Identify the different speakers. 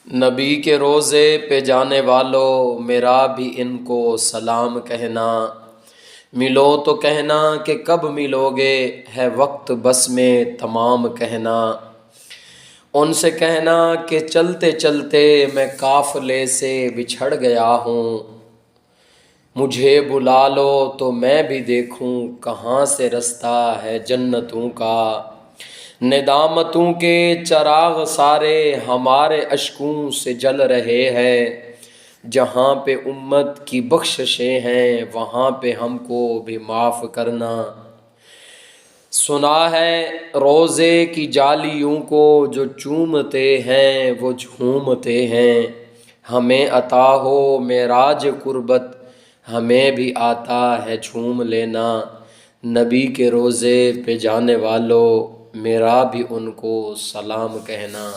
Speaker 1: नबी के रोज़े पे जाने वालों, मेरा भी इनको सलाम कहना। मिलो तो कहना कि कब मिलोगे, है वक्त बस में तमाम कहना। उनसे कहना कि चलते चलते मैं काफ़िले से बिछड़ गया हूँ। मुझे बुला लो तो मैं भी देखूं कहाँ से रास्ता है जन्नतों का। नेदामतों के चराग सारे हमारे अश्कों से जल रहे हैं। जहाँ पे उम्मत की बख्शिशें हैं, वहाँ पे हमको भी माफ़ करना। सुना है रोज़े की जालियों को जो चूमते हैं वो झूमते हैं। हमें अता हो मेराज कुर्बत, हमें भी आता है झूम लेना। नबी के रोज़े पे जाने वालों, मेरा भी उनको सलाम कहना।